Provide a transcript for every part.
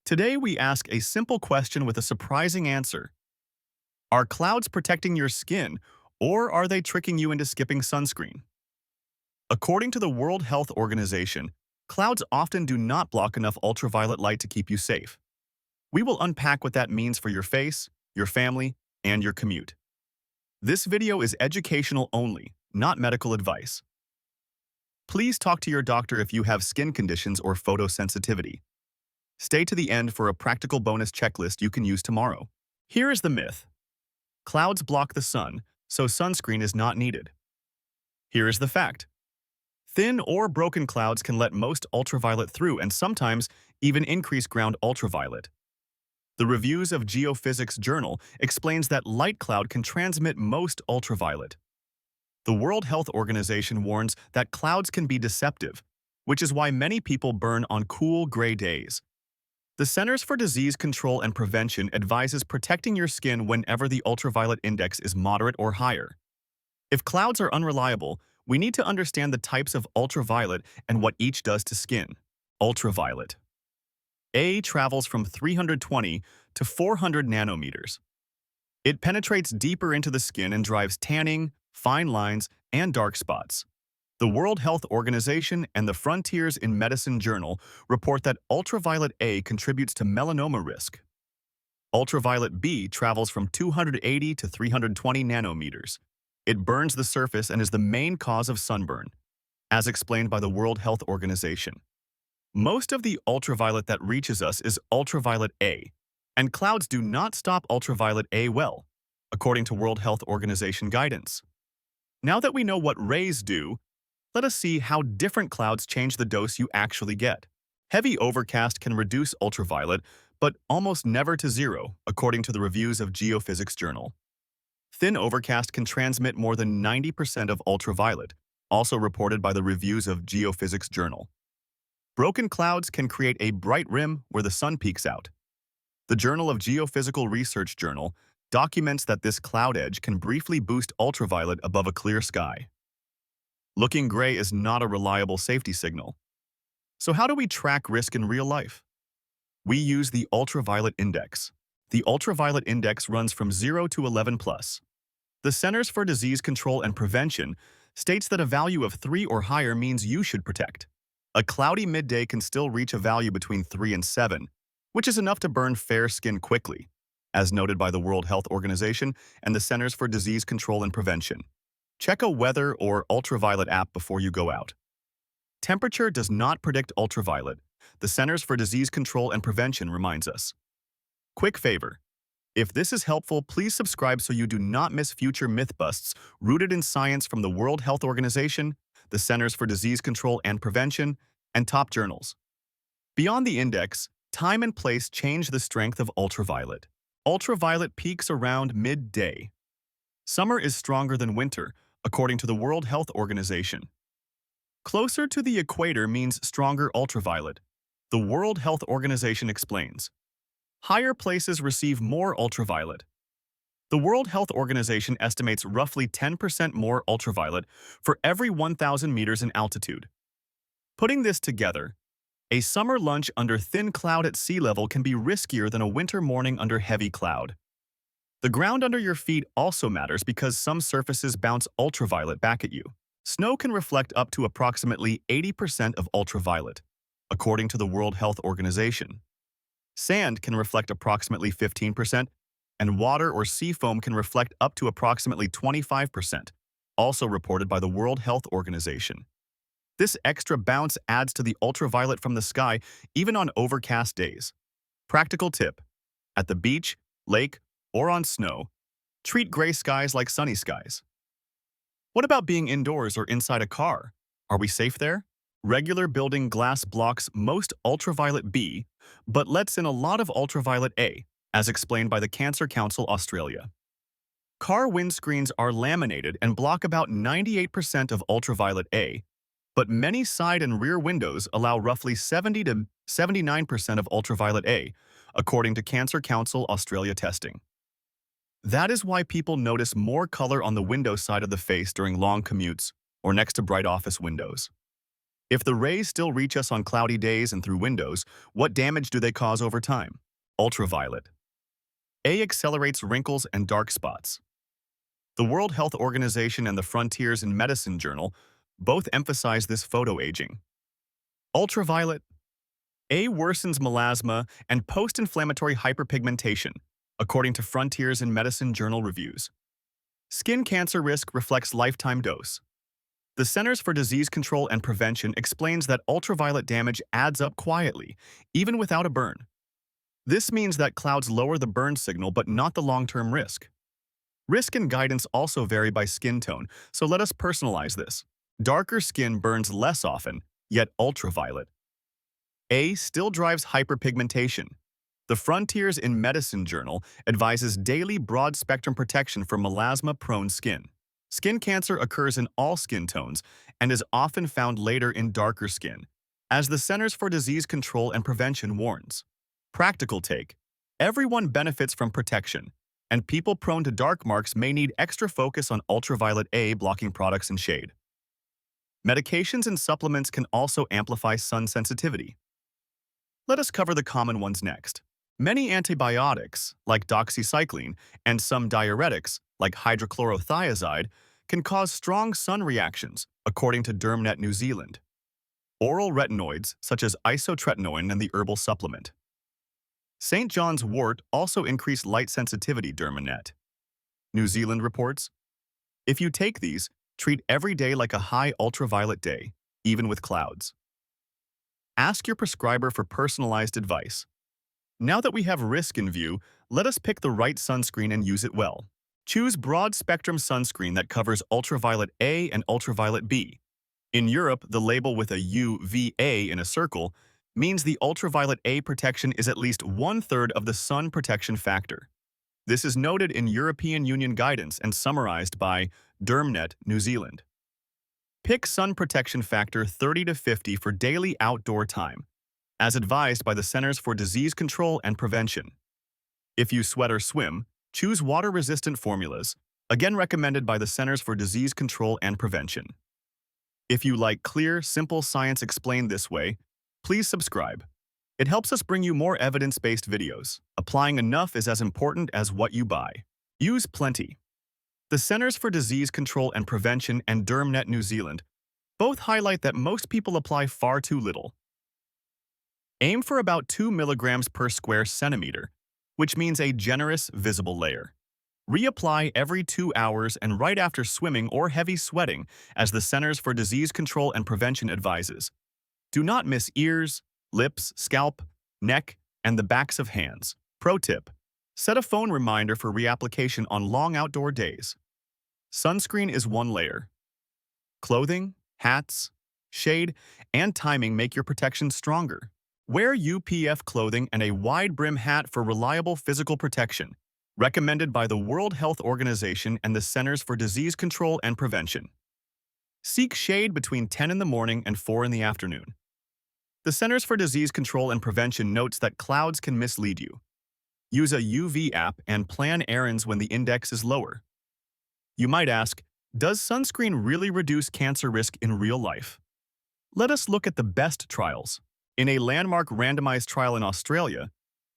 Today, we ask a simple question with a surprising answer. Are clouds protecting your skin, or are they tricking you into skipping sunscreen? According to the World Health Organization, clouds often do not block enough ultraviolet light to keep you safe. We will unpack what that means for your face, your family, and your commute. This video is educational only, not medical advice. Please talk to your doctor if you have skin conditions or photosensitivity. Stay to the end for a practical bonus checklist you can use tomorrow. Here is the myth. Clouds block the sun, so sunscreen is not needed. Here is the fact. Thin or broken clouds can let most ultraviolet through and sometimes even increase ground ultraviolet. The reviews of Geophysics Journal explains that light cloud can transmit most ultraviolet. The World Health Organization warns that clouds can be deceptive, which is why many people burn on cool, gray days. The Centers for Disease Control and Prevention advises protecting your skin whenever the ultraviolet index is moderate or higher. If clouds are unreliable, we need to understand the types of ultraviolet and what each does to skin. Ultraviolet A travels from 320 to 400 nanometers. It penetrates deeper into the skin and drives tanning, fine lines, and dark spots. The World Health Organization and the Frontiers in Medicine Journal report that ultraviolet A contributes to melanoma risk. Ultraviolet B travels from 280 to 320 nanometers. It burns the surface and is the main cause of sunburn, as explained by the World Health Organization. Most of the ultraviolet that reaches us is ultraviolet A, and clouds do not stop ultraviolet A well, according to World Health Organization guidance. Now that we know what rays do, let us see how different clouds change the dose you actually get. Heavy overcast can reduce ultraviolet, but almost never to zero, according to the reviews of Geophysics Journal. Thin overcast can transmit more than 90% of ultraviolet, also reported by the reviews of Geophysics Journal. Broken clouds can create a bright rim where the sun peeks out. The Journal of Geophysical Research Journal documents that this cloud edge can briefly boost ultraviolet above a clear sky. Looking gray is not a reliable safety signal. So how do we track risk in real life? We use the ultraviolet index. The ultraviolet index runs from 0 to 11 plus. The Centers for Disease Control and Prevention states that a value of 3 or higher means you should protect. A cloudy midday can still reach a value between 3 and 7, which is enough to burn fair skin quickly, as noted by the World Health Organization and the Centers for Disease Control and Prevention. Check a weather or ultraviolet app before you go out. Temperature does not predict ultraviolet, the Centers for Disease Control and Prevention reminds us. Quick favor. If this is helpful, please subscribe so you do not miss future myth busts rooted in science from the World Health Organization, the Centers for Disease Control and Prevention, and top journals. Beyond the index, time and place change the strength of ultraviolet. Ultraviolet peaks around midday. Summer is stronger than winter, according to the World Health Organization. Closer to the equator means stronger ultraviolet. The World Health Organization explains. Higher places receive more ultraviolet. The World Health Organization estimates roughly 10% more ultraviolet for every 1,000 meters in altitude. Putting this together, a summer lunch under thin cloud at sea level can be riskier than a winter morning under heavy cloud. The ground under your feet also matters because some surfaces bounce ultraviolet back at you. Snow can reflect up to approximately 80% of ultraviolet, according to the World Health Organization. Sand can reflect approximately 15%, and water or sea foam can reflect up to approximately 25%, also reported by the World Health Organization. This extra bounce adds to the ultraviolet from the sky even on overcast days. Practical tip: at the beach, lake, or on snow, treat gray skies like sunny skies. What about being indoors or inside a car? Are we safe there? Regular building glass blocks most ultraviolet B, but lets in a lot of ultraviolet A, as explained by the Cancer Council Australia. Car windscreens are laminated and block about 98% of ultraviolet A, but many side and rear windows allow roughly 70 to 79% of ultraviolet A, according to Cancer Council Australia testing. That is why people notice more color on the window side of the face during long commutes or next to bright office windows. If the rays still reach us on cloudy days and through windows, what damage do they cause over time? Ultraviolet. A accelerates wrinkles and dark spots. The World Health Organization and the Frontiers in Medicine Journal both emphasize this photoaging. Ultraviolet. A worsens melasma and post-inflammatory hyperpigmentation, according to Frontiers in Medicine Journal reviews. Skin cancer risk reflects lifetime dose. The Centers for Disease Control and Prevention explains that ultraviolet damage adds up quietly, even without a burn. This means that clouds lower the burn signal but not the long-term risk. Risk and guidance also vary by skin tone, so let us personalize this. Darker skin burns less often, yet ultraviolet. A still drives hyperpigmentation. The Frontiers in Medicine Journal advises daily broad-spectrum protection for melasma-prone skin. Skin cancer occurs in all skin tones and is often found later in darker skin, as the Centers for Disease Control and Prevention warns. Practical take: everyone benefits from protection, and people prone to dark marks may need extra focus on ultraviolet A blocking products and shade. Medications and supplements can also amplify sun sensitivity. Let us cover the common ones next. Many antibiotics, like doxycycline, and some diuretics, like hydrochlorothiazide, can cause strong sun reactions, according to DermNet New Zealand. Oral retinoids, such as isotretinoin and the herbal supplement. St. John's wort also increase light sensitivity, DermNet. New Zealand reports, if you take these, treat every day like a high ultraviolet day, even with clouds. Ask your prescriber for personalized advice. Now that we have risk in view, let us pick the right sunscreen and use it well. Choose broad-spectrum sunscreen that covers ultraviolet A and ultraviolet B. In Europe, the label with a UVA in a circle means the ultraviolet A protection is at least one-third of the sun protection factor. This is noted in European Union guidance and summarized by DermNet New Zealand. Pick sun protection factor 30 to 50 for daily outdoor time, as advised by the Centers for Disease Control and Prevention. If you sweat or swim, choose water-resistant formulas, again recommended by the Centers for Disease Control and Prevention. If you like clear, simple science explained this way, please subscribe. It helps us bring you more evidence-based videos. Applying enough is as important as what you buy. Use plenty. The Centers for Disease Control and Prevention and DermNet New Zealand both highlight that most people apply far too little. Aim for about 2 milligrams per square centimeter, which means a generous, visible layer. Reapply every 2 hours and right after swimming or heavy sweating, as the Centers for Disease Control and Prevention advises. Do not miss ears, lips, scalp, neck, and the backs of hands. Pro tip: set a phone reminder for reapplication on long outdoor days. Sunscreen is one layer. Clothing, hats, shade, and timing make your protection stronger. Wear UPF clothing and a wide-brim hat for reliable physical protection, recommended by the World Health Organization and the Centers for Disease Control and Prevention. Seek shade between 10 in the morning and 4 in the afternoon. The Centers for Disease Control and Prevention notes that clouds can mislead you. Use a UV app and plan errands when the index is lower. You might ask, does sunscreen really reduce cancer risk in real life? Let us look at the best trials. In a landmark randomized trial in Australia,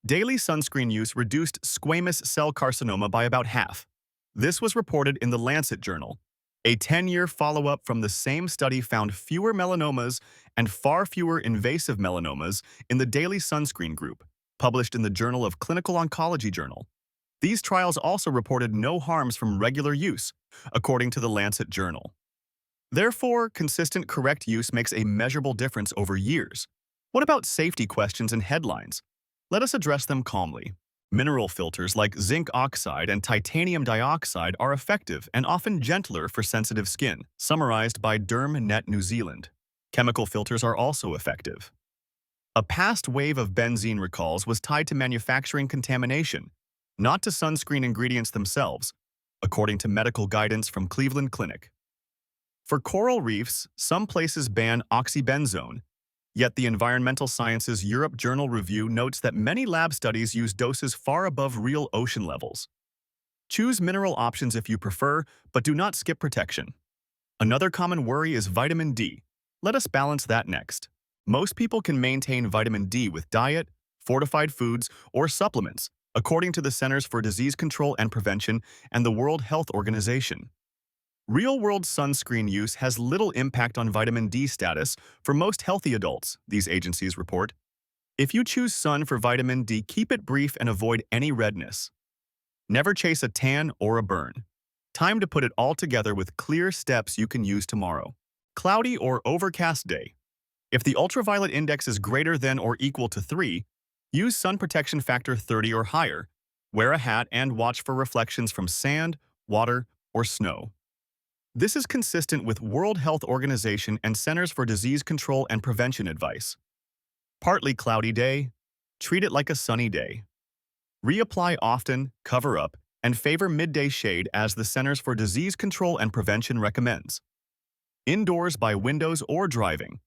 daily sunscreen use reduced squamous cell carcinoma by about half. This was reported in the Lancet Journal. A 10-year follow-up from the same study found fewer melanomas and far fewer invasive melanomas in the daily sunscreen group, published in the Journal of Clinical Oncology Journal. These trials also reported no harms from regular use, according to the Lancet Journal. Therefore, consistent correct use makes a measurable difference over years. What about safety questions and headlines? Let us address them calmly. Mineral filters like zinc oxide and titanium dioxide are effective and often gentler for sensitive skin, summarized by DermNet New Zealand. Chemical filters are also effective. A past wave of benzene recalls was tied to manufacturing contamination, not to sunscreen ingredients themselves, according to medical guidance from Cleveland Clinic. For coral reefs, some places ban oxybenzone, yet the Environmental Sciences Europe Journal review notes that many lab studies use doses far above real ocean levels. Choose mineral options if you prefer, but do not skip protection. Another common worry is vitamin D. Let us balance that next. Most people can maintain vitamin D with diet, fortified foods, or supplements, according to the Centers for Disease Control and Prevention and the World Health Organization. Real-world sunscreen use has little impact on vitamin D status for most healthy adults, these agencies report. If you choose sun for vitamin D, keep it brief and avoid any redness. Never chase a tan or a burn. Time to put it all together with clear steps you can use tomorrow. Cloudy or overcast day. If the ultraviolet index is greater than or equal to 3, use sun protection factor 30 or higher. Wear a hat and watch for reflections from sand, water, or snow. This is consistent with World Health Organization and Centers for Disease Control and Prevention advice. Partly cloudy day, treat it like a sunny day. Reapply often, cover up, and favor midday shade as the Centers for Disease Control and Prevention recommends. Indoors by windows or driving.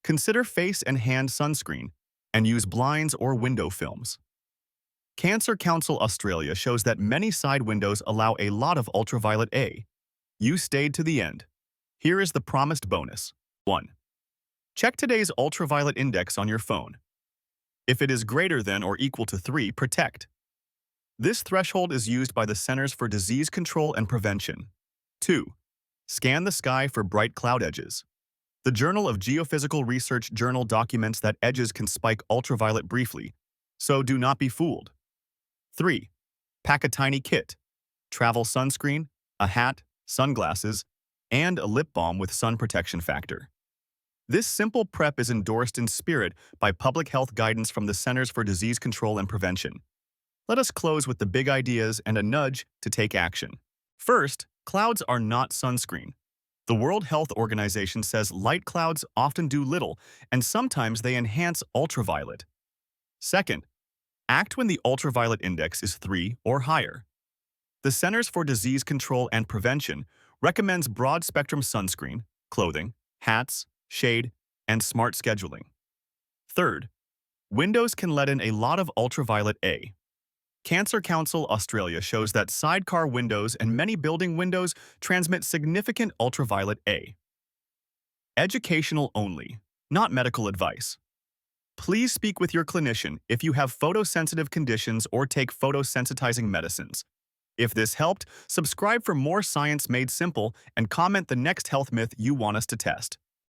Consider face and hand sunscreen and use blinds or window films. Cancer Council Australia shows that many side windows allow a lot of ultraviolet A. You stayed to the end. Here is the promised bonus. 1. Check today's ultraviolet index on your phone. If it is greater than or equal to 3, protect. This threshold is used by the Centers for Disease Control and Prevention. 2. Scan the sky for bright cloud edges. The Journal of Geophysical Research Journal documents that edges can spike ultraviolet briefly, so do not be fooled. 3. Pack a tiny kit. Travel sunscreen, a hat, sunglasses, and a lip balm with sun protection factor. This simple prep is endorsed in spirit by public health guidance from the Centers for Disease Control and Prevention. Let us close with the big ideas and a nudge to take action. First, clouds are not sunscreen. The World Health Organization says light clouds often do little, and sometimes they enhance ultraviolet. Second, act when the ultraviolet index is 3 or higher. The Centers for Disease Control and Prevention recommends broad-spectrum sunscreen, clothing, hats, shade, and smart scheduling. Third, windows can let in a lot of ultraviolet A. Cancer Council Australia shows that sidecar windows and many building windows transmit significant ultraviolet A. Educational only, not medical advice. Please speak with your clinician if you have photosensitive conditions or take photosensitizing medicines. If this helped, subscribe for more science made simple and comment the next health myth you want us to test.